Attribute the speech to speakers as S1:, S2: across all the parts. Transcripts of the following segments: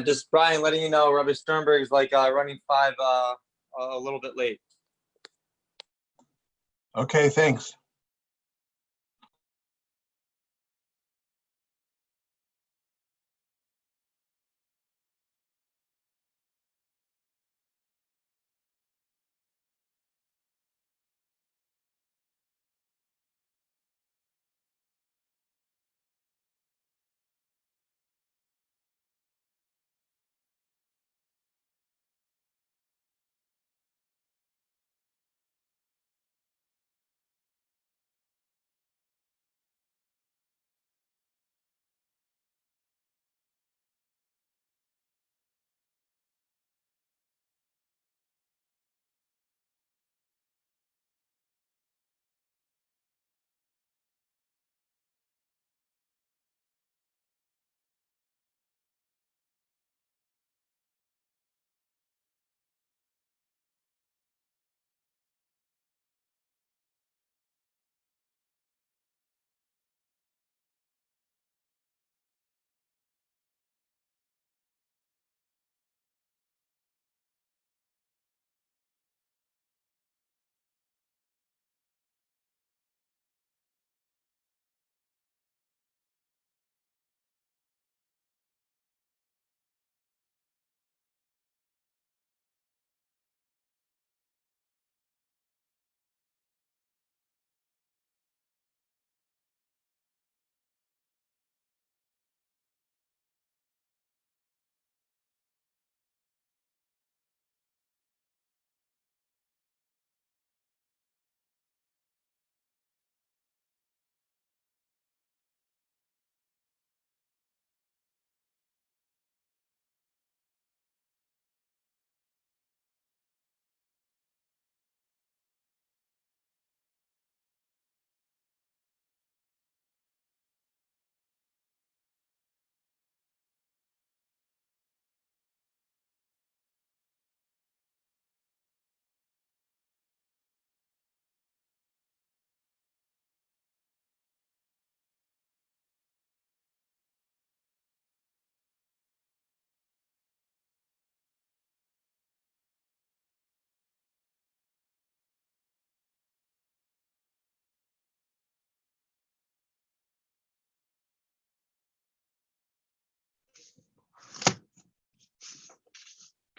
S1: Just Brian, letting you know, Rabbi Sternberg is like running 5 a little bit late.
S2: Okay, thanks.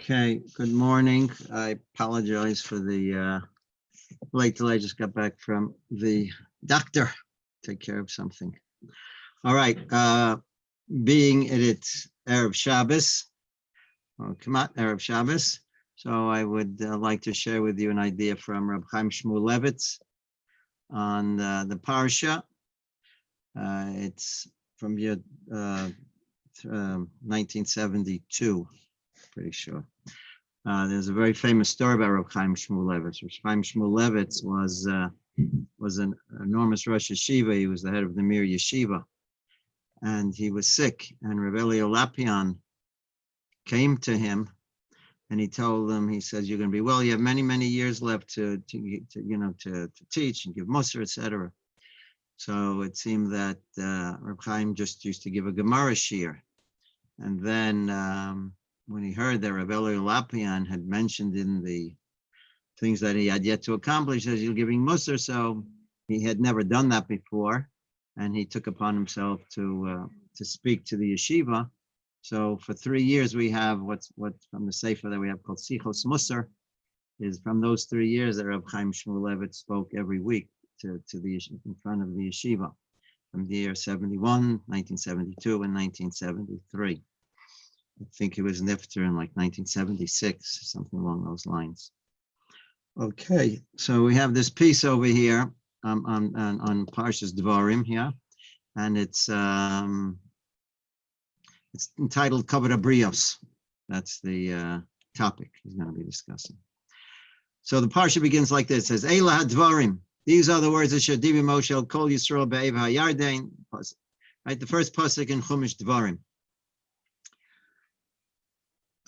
S3: Okay, good morning. I apologize for the late delay. I just got back from the doctor, take care of something. All right, being it's Erev Shabbos, or Kamat Erev Shabbos, so I would like to share with you an idea from Reb Chaim Shmulevitz on the Parsha. It's from year 1972, pretty sure. There's a very famous story about Reb Chaim Shmulevitz. Reb Chaim Shmulevitz was an enormous Rosh Yeshiva. He was the head of the Mir Yeshiva, and he was sick. And Reb Lapian came to him, and he told him, he says, "You're going to be well. You have many, many years left to teach and give Musar, etc." So it seemed that Reb Chaim just used to give a Gemara shir, and then when he heard that Rabbi Lapian had mentioned in the things that he had yet to accomplish as you're giving Musar, so he had never done that before, and he took upon himself to speak to the yeshiva. So for 3 years, we have what's from the Sefer that we have called Sichos Musar, is from those 3 years that Reb Chaim Shmulevitz spoke every week to the in front of the yeshiva from the year 71, 1972, and 1973. I think he was nifter in like 1976, something along those lines. Okay, so we have this piece over here on Parshas Dvarim here, and it's entitled Kavod Habrios. That's the topic he's going to be discussing. So the parsha begins like this. It says, Eila HaDvarim. These are the words of Shadivi Moshe al Kol Yisrael Be'ev HaYarden. Right, the first pasuk in Chumash Dvarim.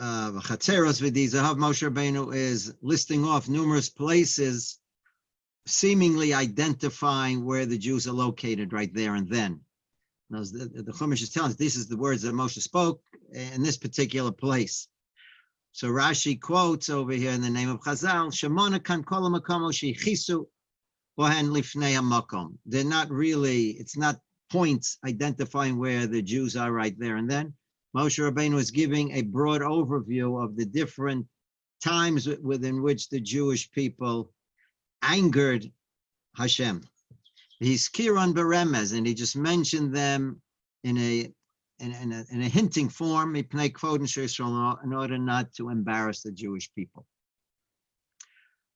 S3: V'chatzeros v'dizahav, Moshe Rabbeinu is listing off numerous places, seemingly identifying where the Jews are located right there and then. Now, the Chumash is telling us this is the words that Moshe spoke in this particular place. So Rashi quotes over here in the name of Chazal, Shemona kan kol hamakom shechisu bohen lifnei hamakom. They're not really, it's not points identifying where the Jews are right there and then. Moshe Rabbeinu is giving a broad overview of the different times within which the Jewish people angered Hashem. He's kiran beremez, and he just mentioned them in a hinting form, in order not to embarrass the Jewish people.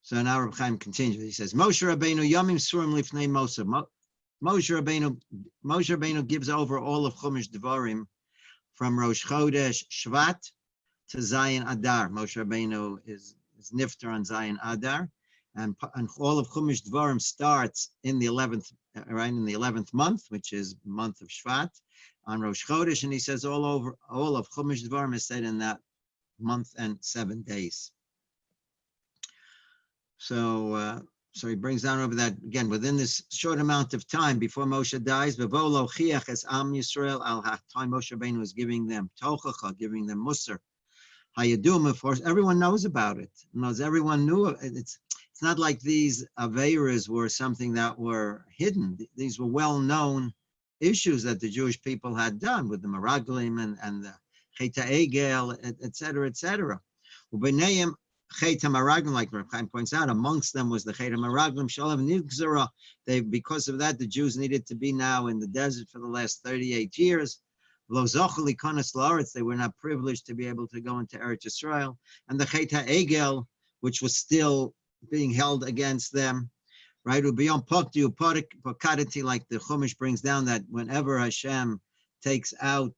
S3: So now Reb Chaim continues. He says, Moshe Rabbeinu yomim surim lifnei Moshe. Moshe Rabbeinu gives over all of Chumash Devarim from Rosh Chodesh Shvat to Zayin Adar. Moshe Rabbeinu is nifter on Zayin Adar, and all of Chumash Devarim starts in the 11th month, which is month of Shvat, on Rosh Chodesh, and he says all of Chumash Devarim is said in that month and 7 days. So he brings down over that again within this short amount of time before Moshe dies. V'volo chiach es am Yisrael al time Moshe Rabbeinu is giving them tochacha, giving them musar. Hayadum, of course, everyone knows about it. Everyone knew it. It's not like these aveiras were something that were hidden. These were well-known issues that the Jewish people had done with the Meraglim and the Cheta Egel, etc., etc. U'b'neim Cheta Meraglim, like Reb Chaim points out, amongst them was the Cheta Meraglim Shalom Nigzara. Because of that, the Jews needed to be now in the desert for the last 38 years. Lo zochli konas la'aretz, they were not privileged to be able to go into Eretz Yisrael. And the Cheta Egel, which was still being held against them, right? Beyond Pokti, Pokadati, like the Chumash brings down, that whenever Hashem takes out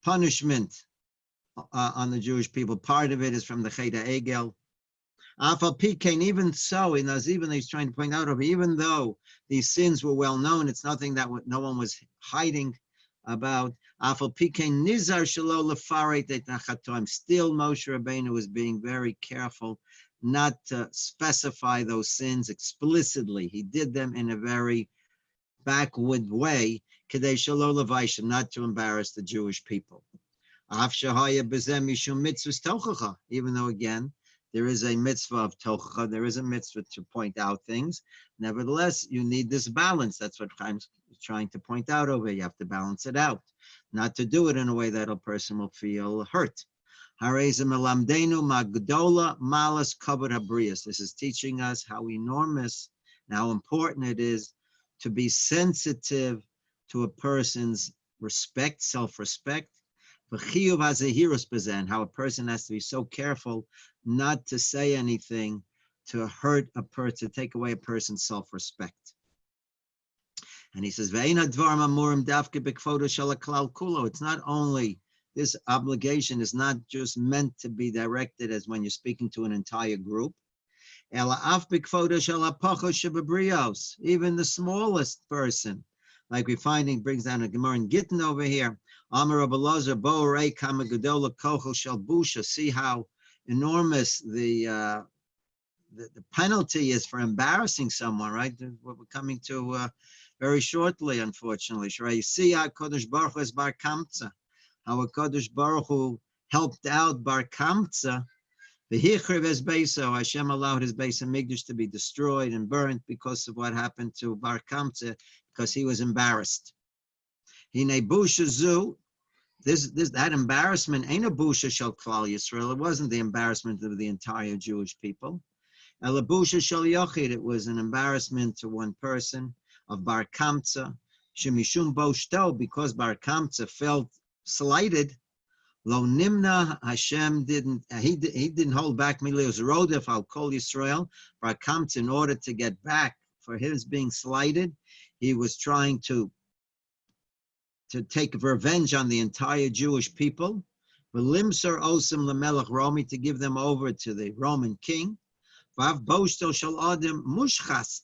S3: punishment on the Jewish people, part of it is from the Cheta Egel. Afal Pikein, even so, even he's trying to point out over, even though these sins were well known, it's nothing that no one was hiding about. Afal Pikein Nizar Shelo Lefaret Et Nachatoim. Still, Moshe Rabbeinu was being very careful not to specify those sins explicitly. He did them in a very backward way, Kedei Shelo Levaisha, not to embarrass the Jewish people. Even though, again, there is a mitzvah of tochacha, there is a mitzvah to point out things. Nevertheless, you need this balance. That's what Chaim's trying to point out over here. You have to balance it out, not to do it in a way that a person will feel hurt. This is teaching us how enormous and how important it is to be sensitive to a person's respect, self-respect, and how a person has to be so careful not to say anything to hurt a person, to take away a person's self-respect. And he says, it's not only, this obligation is not just meant to be directed as when you're speaking to an entire group. Even the smallest person, like we find, he brings down a Gemara in Gittin over here. See how enormous the penalty is for embarrassing someone, right? What we're coming to very shortly, unfortunately. You see how Kodesh Baruch Hu is Bar Kamtza, how Kodesh Baruch Hu helped out Bar Kamtza. Hashem allowed his Beis HaMikdash to be destroyed and burnt because of what happened to Bar Kamtza, because he was embarrassed. Hine busha zu, that embarrassment ain't a busha shel klal Yisrael. It wasn't the embarrassment of the entire Jewish people. El busha shel yochid. It was an embarrassment to one person of Bar Kamtza. Shemishum boshto, because Bar Kamtza felt slighted. Lo nimna Hashem didn't hold back milios rodef al kol Yisrael. Bar Kamtza, in order to get back for his being slighted, he was trying to take revenge on the entire Jewish people. V'limsar osim lemelech Romi, to give them over to the Roman king. Vav boshto shel adam mushchas.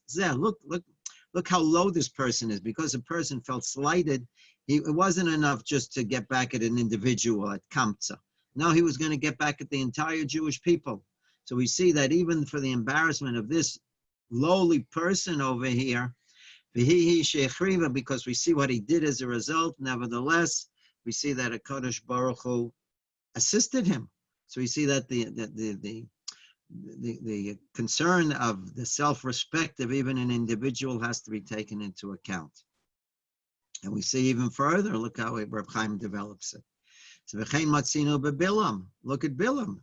S3: Look how low this person is. Because a person felt slighted, it wasn't enough just to get back at an individual at Kamtza. No, he was going to get back at the entire Jewish people. So we see that even for the embarrassment of this lowly person over here, because we see what he did as a result, nevertheless, we see that HaKadosh Baruch Hu assisted him. So we see that the concern of the self-respect of even an individual has to be taken into account. And we see even further, look how Reb Chaim develops it. So look at Bilam.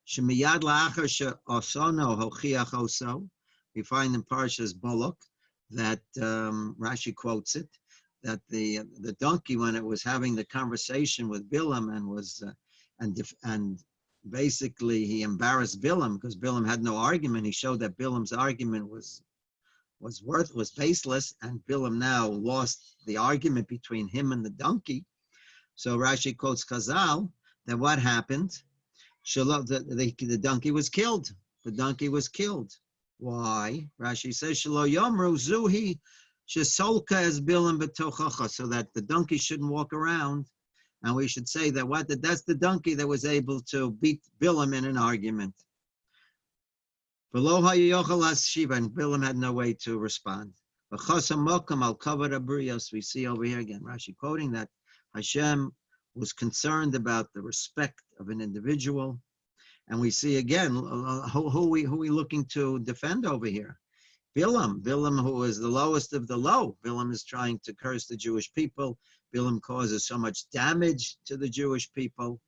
S3: Shemiyad la'achar she'osono hochiach oso. We find in Parshas Balak that Rashi quotes it, that the donkey, when it was having the conversation with Bilam and was and basically he embarrassed Bilam because Bilam had no argument. He showed that Bilam's argument was baseless, and Bilam now lost the argument between him and the donkey. So Rashi quotes Chazal that what happened? The donkey was killed. The donkey was killed. Why? Rashi says Shelo Yomru Zuhi Shesolka as Bilam betochacha, so that the donkey shouldn't walk around, and we should say that that's the donkey that was able to beat Bilam in an argument. Below Hayochel Shiva, and Bilam had no way to respond. We see over here again, Rashi quoting that Hashem was concerned about the respect of an individual. And we see again, who we looking to defend over here? Bilam, who is the lowest of the low. Bilam is trying to curse the Jewish people. Bilam causes so much damage to the Jewish people.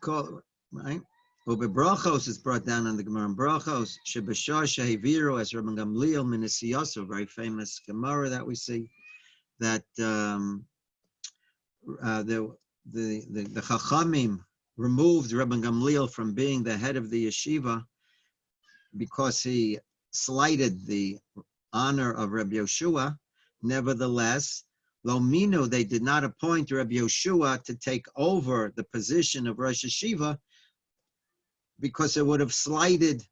S3: Right? Ubebrachos is brought down in the Gemara in Brachos. Shebashar shehiviru, as Rabbi Gamliel Minisiyosu, a very famous Gemara that we see, that the Chachamim removed Rabbi Gamliel from being the head of the yeshiva because he slighted the honor of Rabbi Yoshua. Nevertheless, Lomino, they did not appoint Rabbi Yoshua to take over the position of Rosh Yeshiva because it would have slighted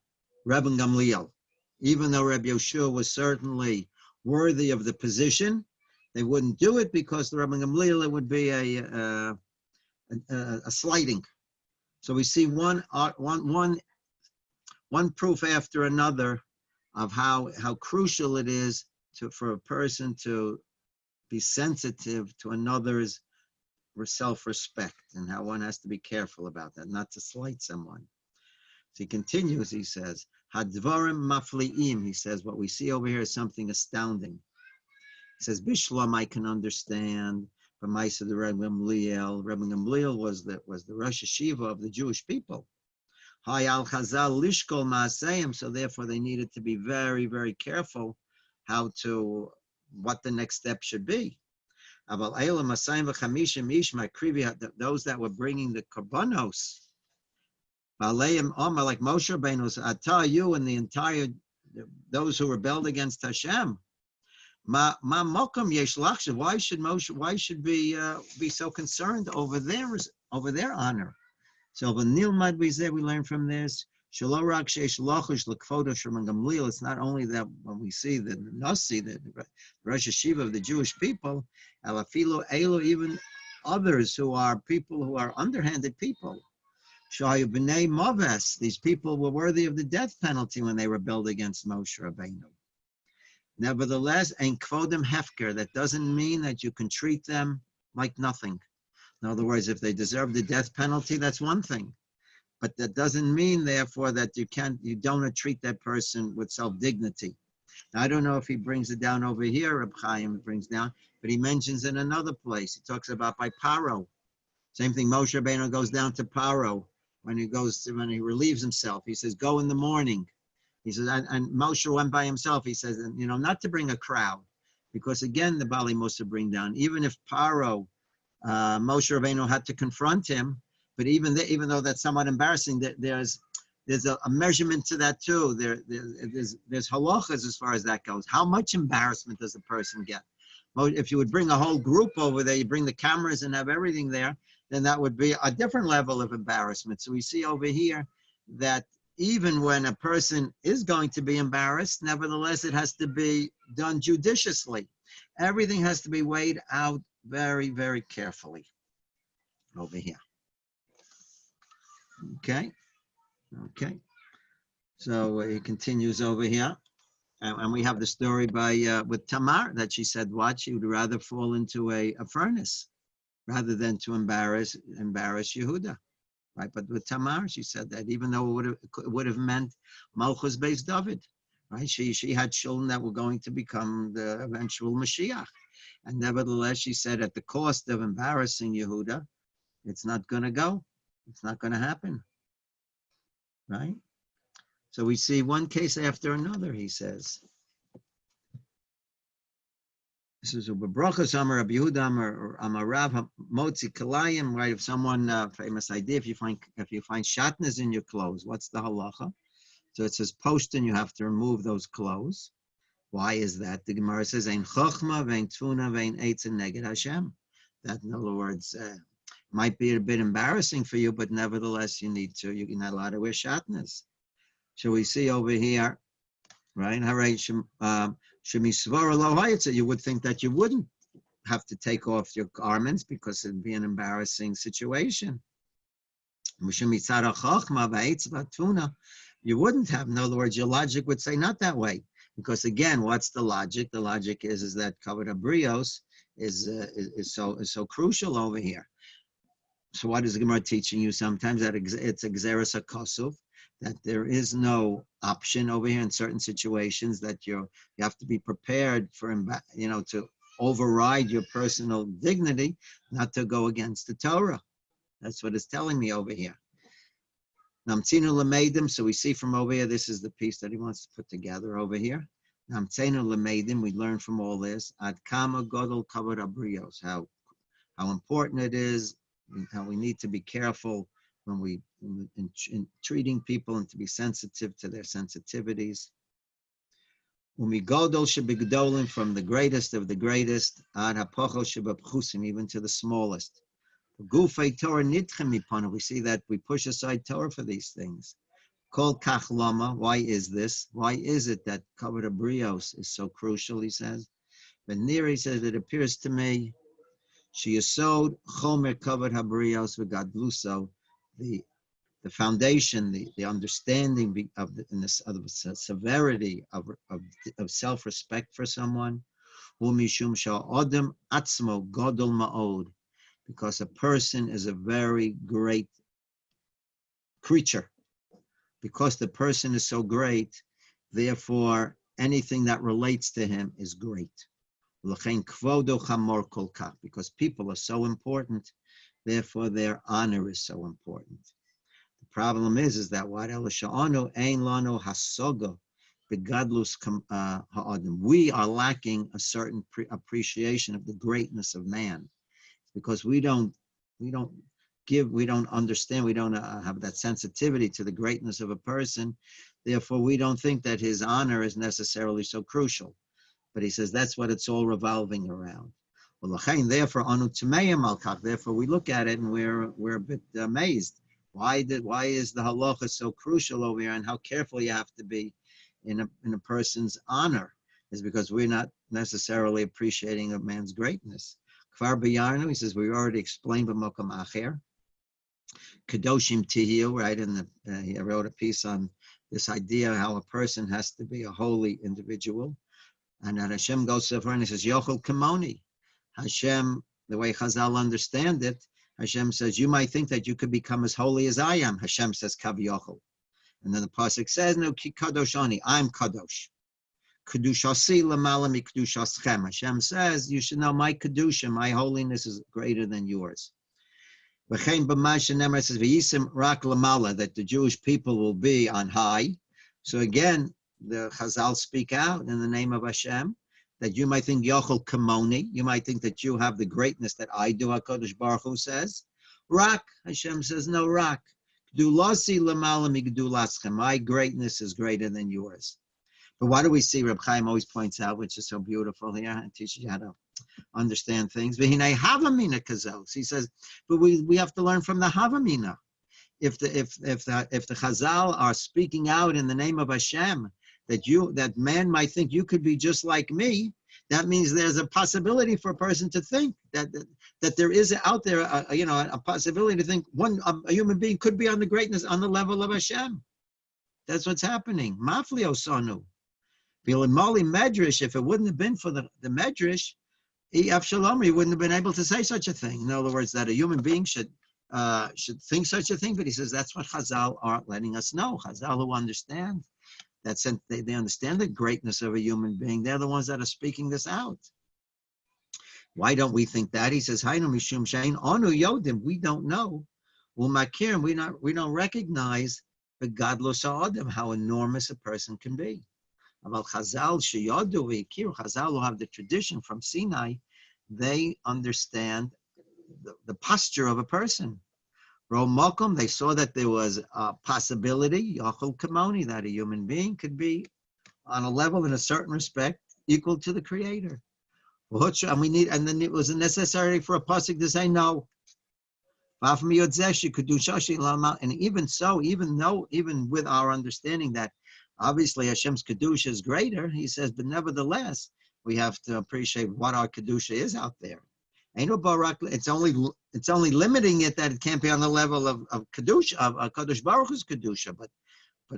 S3: Rabbi Gamliel. Even though Rabbi Yoshua was certainly worthy of the position, they wouldn't do it because the Rabbi Gamliel, it would be a slighting. So we see one proof after another of how crucial it is for a person to be sensitive to another's self-respect, and how one has to be careful about that, not to slight someone. So he continues, he says, Hadvarim mafli'im, he says, what we see over here is something astounding. He says, Bishlam, I can understand, but Maisa the Rabbi Gamliel was the Rosh Yeshiva of the Jewish people. Hayal Chazal Lishkol Maaseim, so therefore they needed to be very, very careful what the next step should be. Those that were bringing the korbanos, like Moshe Rabbeinu's Atah, you and the entire those who rebelled against Hashem. Why should we be so concerned over their honor? So we learn from this. It's not only that when we see the Nasi, the Rosh Yeshiva of the Jewish people, even others who are people who are underhanded people. These people were worthy of the death penalty when they rebelled against Moshe Rabbeinu. Nevertheless, ein kvodem hefker, that doesn't mean that you can treat them like nothing. In other words, if they deserve the death penalty, that's one thing. But that doesn't mean, therefore, that you don't treat that person with self-dignity. Now, I don't know if he brings it down over here, Reb Chaim brings down, but he mentions in another place. He talks about by Paro. Same thing, Moshe Rabbeinu goes down to Paro when he relieves himself. He says, go in the morning. He says, and Moshe went by himself. He says, not to bring a crowd, because again, the Bali Musa bring down, even if Paro, Moshe Rabbeinu had to confront him, but even though that's somewhat embarrassing, there's a measurement to that too. There's halachas as far as that goes. How much embarrassment does a person get? If you would bring a whole group over there, you bring the cameras and have everything there, then that would be a different level of embarrassment. So we see over here that even when a person is going to be embarrassed, nevertheless, it has to be done judiciously. Everything has to be weighed out very, very carefully over here. Okay. So he continues over here. And we have the story with Tamar that she said what? She would rather fall into a furnace rather than to embarrass Yehuda. Right? But with Tamar, she said that even though it would have meant Malchus based David. Right? She had children that were going to become the eventual Mashiach. And nevertheless, she said at the cost of embarrassing Yehuda, it's not going to go. It's not going to happen. Right? So we see one case after another, he says. This is a Brachas Amar Rabbi Yehuda or Amar Rav Motzi Kalayim, right? If someone, famous idea, if you find shatnez in your clothes, what's the halacha? So it says postin, you have to remove those clothes. Why is that? The Gemara says, Ein chochma, vein tfuna, vein eitz neged Hashem. That, in other words, might be a bit embarrassing for you, but nevertheless, you're not allowed to wear shatnez. So we see over here, right? You would think that you wouldn't have to take off your garments because it'd be an embarrassing situation. You wouldn't have. In other words, your logic would say not that way. Because again, what's the logic? The logic is that kavod habrios is so crucial over here. So what is the Gemara teaching you? Sometimes that it's exeris hakosuf, that there is no option over here in certain situations, that you have to be prepared for, to override your personal dignity, not to go against the Torah. That's what it's telling me over here. Namtzinu lemeidim, so we see from over here, this is the piece that he wants to put together over here. Namtzinu lemeidim, we learn from all this, ad kama godol kavod habrios, how important it is, how we need to be careful when in treating people and to be sensitive to their sensitivities. Umigodol shebigdolim, from the greatest of the greatest, ad hapochol shebapchusim, even to the smallest. Gufei Torah nitchem mipana. We see that we push aside Torah for these things. Kol kach lama. Why is this? Why is it that kavod habrios is so crucial? He says. But Neri says, it appears to me, she yesod chomer kavod habrios v'gadluso, the foundation, the understanding of the severity of self-respect for someone. Hu mishum sha'odem atzmo godol ma'od. Because a person is a very great creature. Because the person is so great, therefore anything that relates to him is great. Because people are so important, therefore their honor is so important. The problem is that what we are lacking a certain appreciation of the greatness of man. Because we don't understand, we don't have that sensitivity to the greatness of a person. Therefore, we don't think that his honor is necessarily so crucial. But he says that's what it's all revolving around. Therefore, we look at it and we're a bit amazed. Why is the halacha so crucial over here, and how careful you have to be in a person's honor? Is because we're not necessarily appreciating a man's greatness. Kvar b'yarnu, he says, we already explained b'mokam acher. Kadoshim tihiu, right? He wrote a piece on this idea how a person has to be a holy individual. And then Hashem goes to her and he says, Yochel Kamoni. Hashem, the way Chazal understand it, Hashem says, you might think that you could become as holy as I am. Hashem says, Kav Yochel. And then the pasuk says, no, ki kadosh ani, I'm kadosh. Kedushasi lamala mi kedushaschem. Hashem says, you should know my kedusha, my holiness is greater than yours. V'chein b'masha nemer says, v'yisim rak lamala, that the Jewish people will be on high. So again, the Chazal speak out in the name of Hashem, that you might think Yochel Kamoni, you might think that you have the greatness that I do, HaKadosh Baruch Hu says. Rak, Hashem says, no, rak. Gdulasi lamala mi gdulaschem. My greatness is greater than yours. But what do we see? Reb Chaim always points out, which is so beautiful here, and teaches you how to understand things. V'hinei havamina kazos. He says, but we have to learn from the havamina. If the Chazal are speaking out in the name of Hashem, that man might think you could be just like me, that means there's a possibility for a person to think that there is out there, a possibility to think a human being could be on the greatness, on the level of Hashem. That's what's happening. Maflio sonu. Vilimoli medrash. If it wouldn't have been for the medrash, Avshalom, he wouldn't have been able to say such a thing. In other words, that a human being should think such a thing. But he says that's what Chazal are letting us know. Chazal who understand. They understand the greatness of a human being. They're the ones that are speaking this out. Why don't we think that? He says, "Hainu mishum shein onu yodim." We don't know. Umakir, we don't recognize the gadlos ha'adam, how enormous a person can be. About Chazal sheyadu v'ikir, Chazal who have the tradition from Sinai, they understand the posture of a person. Romakom, they saw that there was a possibility, Yachol Kamoni, that a human being could be on a level in a certain respect equal to the Creator. And then it was necessary for a pasuk to say no. And even so, even with our understanding that obviously Hashem's kedusha is greater, he says, but nevertheless, we have to appreciate what our kedusha is out there. It's only limiting it that it can't be on the level of kedusha, of Kadosh Baruch Hu's kedusha, but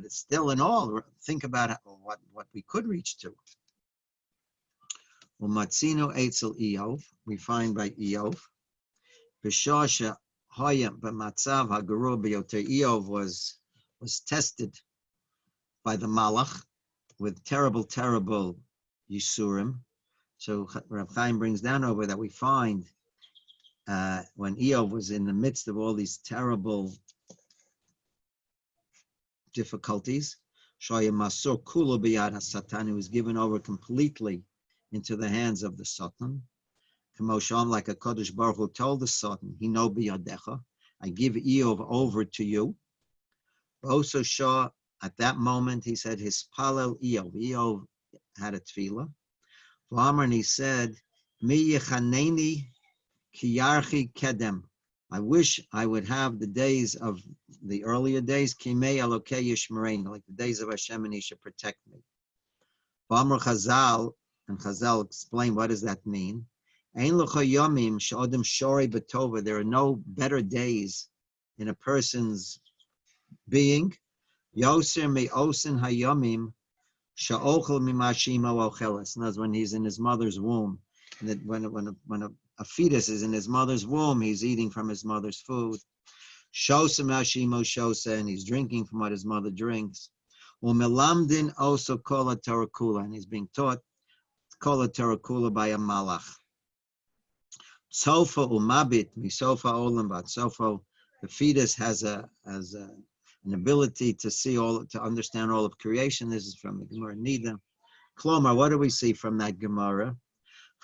S3: it's still in all. Think about what we could reach to. Umatzino Eitzel Eov, we find by Eov, B'shasha Hayam b'matzav hagaru b'yoter. Eov was tested by the Malach with terrible Yisurim. So Rabbi Chaim brings down over that we find when Eov was in the midst of all these terrible difficulties, Shoya Masur Kula Biyad HaSatan, he was given over completely into the hands of the Satan. Kamosham, like a Kodesh Baruch Hu told the Satan, Hino Biyadecha, I give Eov over to you. Also Shah, at that moment, he said, his Palel Eov. Eov had a tefillah. And he said, Mi yechaneni ki yarchi kedem. I wish I would have the days of the earlier days, Kimei Elokei Yishmerein, like the days of Hashem, and He should protect me. V'amar Chazal, and Chazal explained what does that mean. Ein locha yomim she'odem shorei b'tova. There are no better days in a person's being. Yoser me'osin hayomim she'ochel mimashimo ocheles. And that's when he's in his mother's womb. And that when a fetus is in his mother's womb, he's eating from his mother's food. Shosa mashimo shosa, and he's drinking from what his mother drinks. Umelamdin also kola terakula, and he's being taught kola terakula by a malach. Sofa umabit misofa olam bat. Sofa, the fetus has an ability to see to understand all of creation. This is from the Gemara Nida. Klomar, what do we see from that Gemara?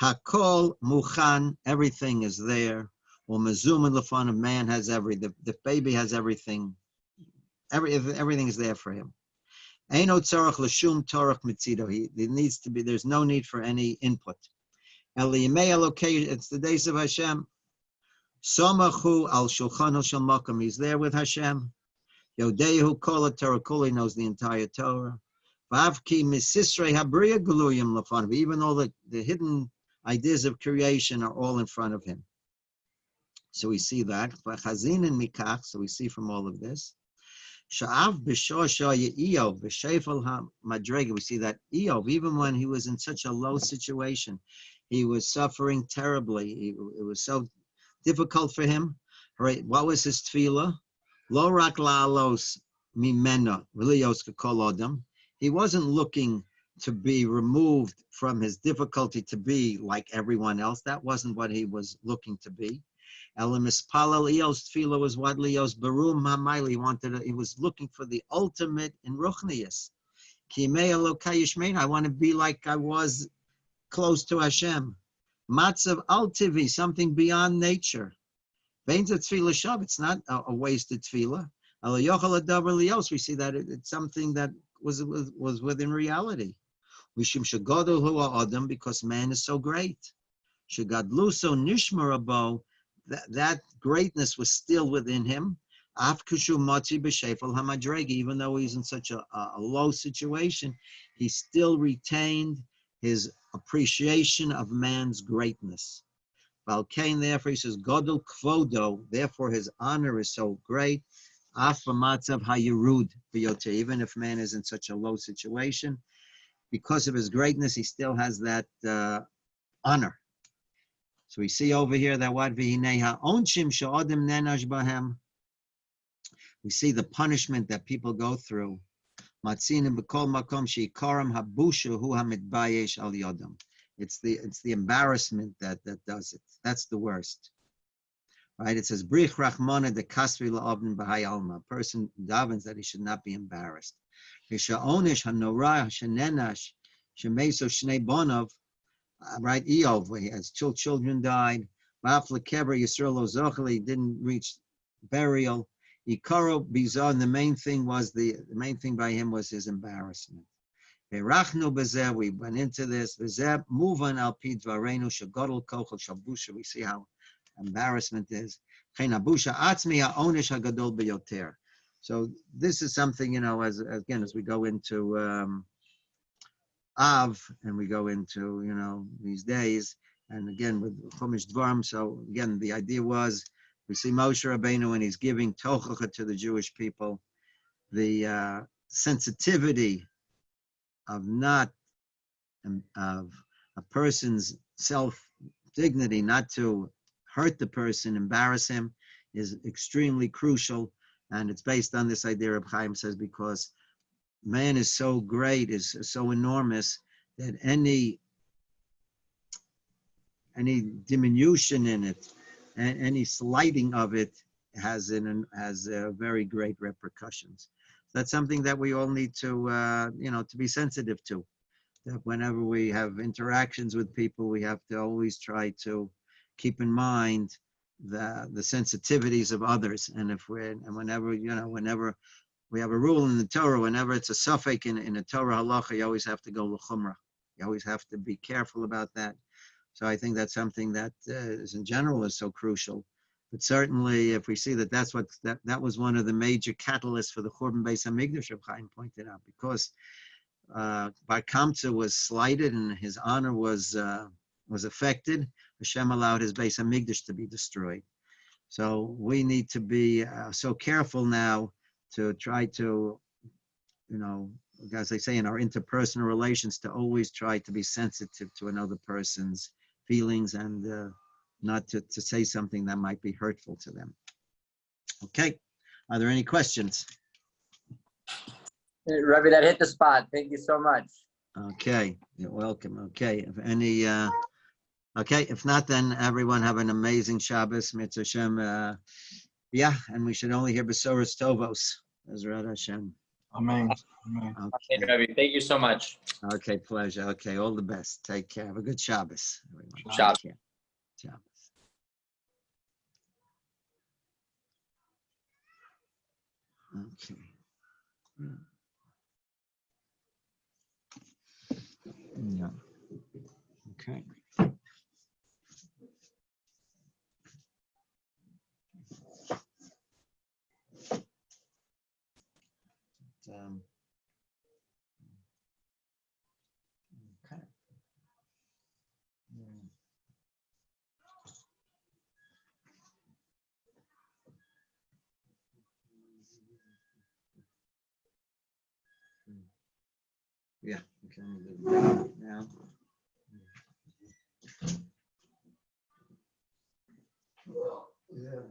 S3: Hakol muchan, everything is there. Well, mezuman lefan, of man has the baby has everything. Everything is there for him. Eino tzarach l'shum torach mitzido. There needs to be. There's no need for any input. It's the days of Hashem. Somachu al shulchan shel makom. He's there with Hashem. Yodehu kol Torah. He knows the entire Torah. Vavki misisrei habriya galuyim lefanav. Even all the hidden ideas of creation are all in front of him. So we see that. Chazin and mikach. So we see from all of this. Sha'av b'shosha Eov b'shefel ha'madrega. We see that Eov, even when he was in such a low situation, he was suffering terribly. It was so difficult for him. Right? What was his tefillah? Lo rak la'alos mimena v'liyos k'kol adam. He wasn't looking to be removed from his difficulty to be like everyone else. That wasn't what he was looking to be. Elamispala Leo's tefillah was what Leo's barum hamayli wanted. He was looking for the ultimate in ruchnius. I want to be like I was close to Hashem. Matzav al-tivi, something beyond nature. Veins of tefillah shav, it's not a wasted tefillah. We see that it's something that was within reality. Because man is so great. That greatness was still within him. Even though he's in such a low situation, he still retained his appreciation of man's greatness. Therefore, he says, Godel Kvodo, therefore his honor is so great. Even if man is in such a low situation, because of his greatness, he still has that honor. So we see over here that what we see the punishment that people go through. It's the embarrassment that does it. That's the worst. Right? It says, Brich Rachmana de Kasri la'ovin b'hai alma. A person davens that he should not be embarrassed. Right, Eov, he has children died. He didn't reach burial. Ikaro bizar, and the main thing by him was his embarrassment. We went into this. We see how embarrassment is. So this is something, as we go into Av, and we go into, these days, and again with Chumash Dvarim. So again, the idea was, we see Moshe Rabbeinu when he's giving Tochacha to the Jewish people, the sensitivity of a person's self-dignity, not to hurt the person, embarrass him, is extremely crucial. And it's based on this idea, Reb Chaim says, because man is so great, is so enormous, that any diminution in it, and any slighting of it has very great repercussions. That's something that we all need to be sensitive to. That whenever we have interactions with people, we have to always try to keep in mind the sensitivities of others. And whenever we have a rule in the Torah, whenever it's a suffix in a Torah halacha, you always have to go l'chumrah. You always have to be careful about that. So I think that's something that in general is so crucial. But certainly, if we see that was one of the major catalysts for the Churban Beis Hamikdash, Reb Chaim pointed out, because Bar Kamsa was slighted and his honor was affected. Hashem allowed his Beis Hamikdash to be destroyed. So we need to be so careful now to try to, as they say in our interpersonal relations, to always try to be sensitive to another person's feelings and not to say something that might be hurtful to them. Okay, are there any questions?
S2: Hey, Rabbi, that hit the spot. Thank you so much.
S3: Okay, you're welcome. Okay, if not, then everyone have an amazing Shabbos, Mitzvah Hashem. And we should only hear Besoros Tovos, Ezrat Hashem.
S1: Amen.
S2: Okay, Rabbi, thank you so much.
S3: Okay, pleasure. Okay, all the best. Take care. Have a good Shabbos, everyone.
S2: Shabbos.
S3: Take care. Shabbos. Okay. Yeah. Okay. Okay. Yeah, okay, now. Yeah.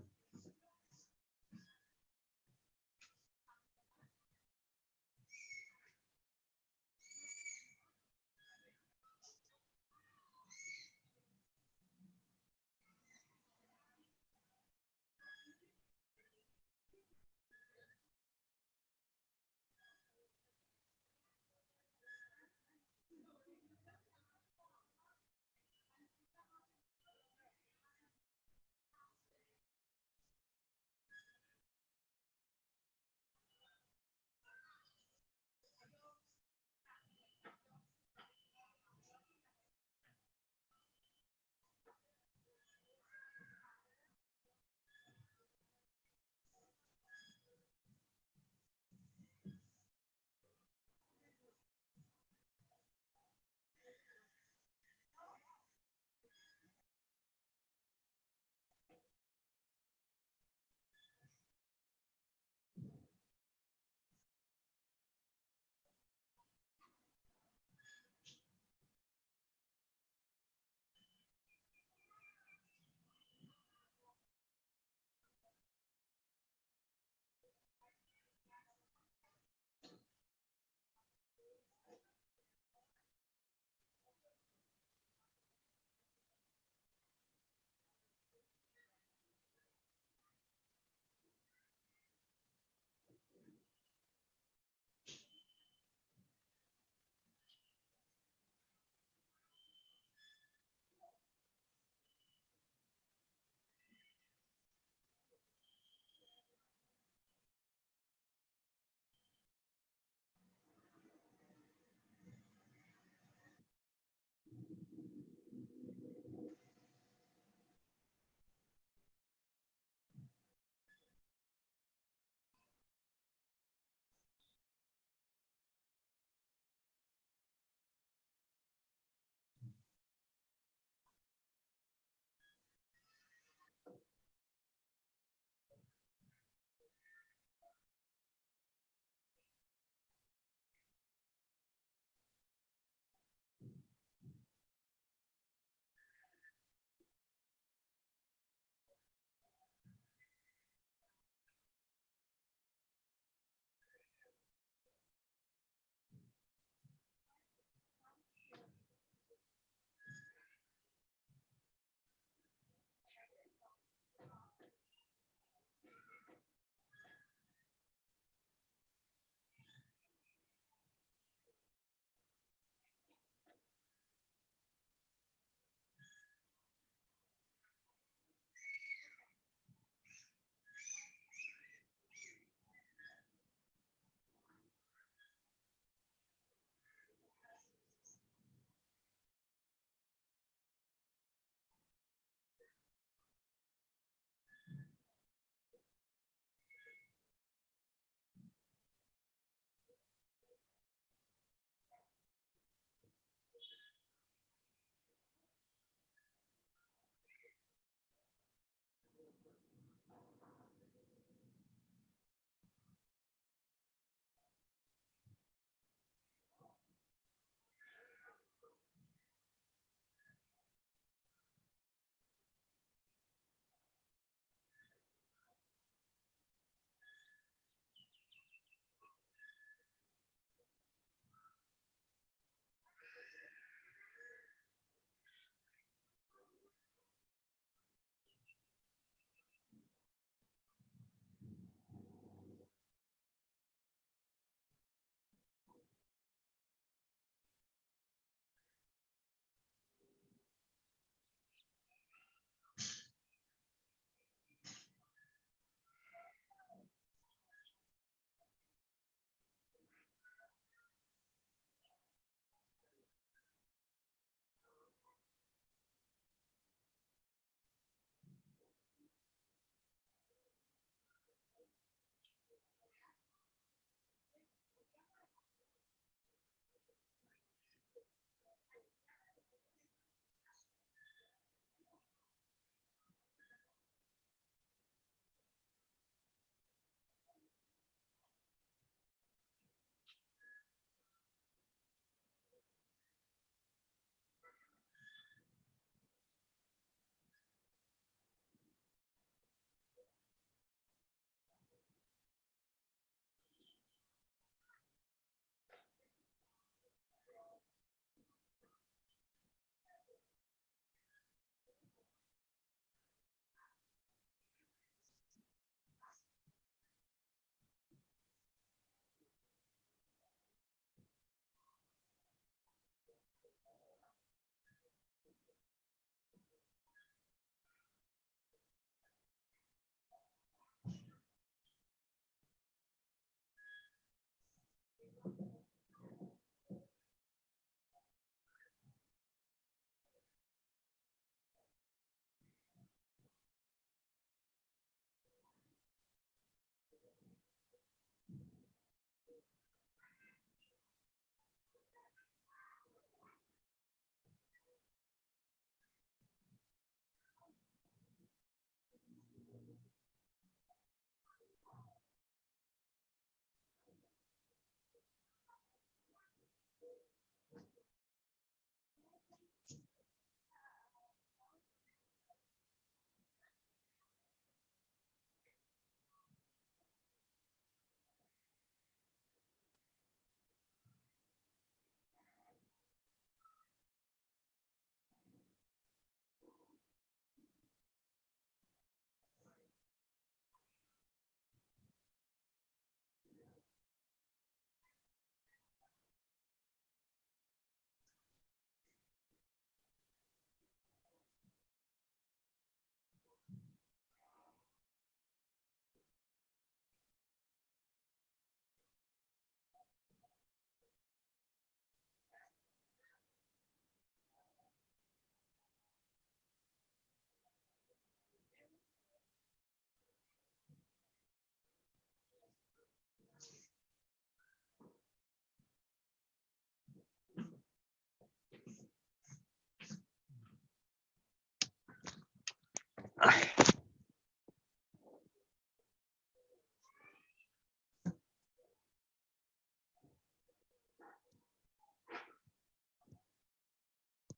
S3: I